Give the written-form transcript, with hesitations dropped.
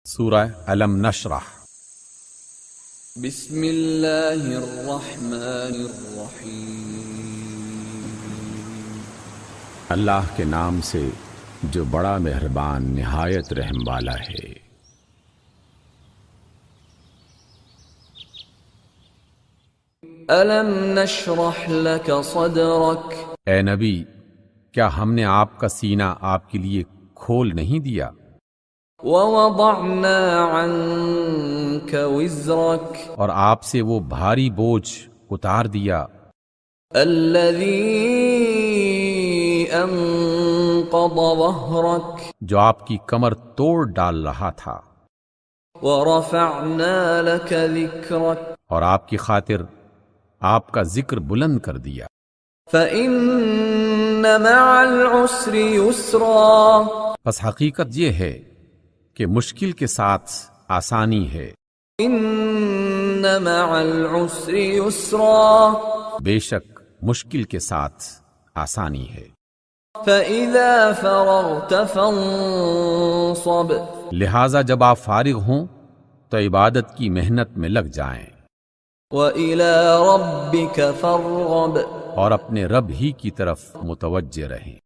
سورہ علم نشرح۔ بسم اللہ الرحمن الرحیم۔ اللہ کے نام سے جو بڑا مہربان نہایت رحم والا ہے۔ الم نشرح لک صدرک، اے نبی، کیا ہم نے آپ کا سینہ آپ کے لیے کھول نہیں دیا؟ ووضعنا عنک وزرک، اور آپ سے وہ بھاری بوجھ اتار دیا الذی انقض ظہرک، جو آپ کی کمر توڑ ڈال رہا تھا، ورفعنا لک ذکرک، اور آپ کی خاطر آپ کا ذکر بلند کر دیا۔ فإن مع العسر یسرا، پس حقیقت یہ ہے کہ مشکل کے ساتھ آسانی ہے۔ ان مع العسر یسرا، بے شک مشکل کے ساتھ آسانی ہے۔ فإذا فرغت فانصب، لہذا جب آپ فارغ ہوں تو عبادت کی محنت میں لگ جائیں، وإلى ربك فارغب، اور اپنے رب ہی کی طرف متوجہ رہیں۔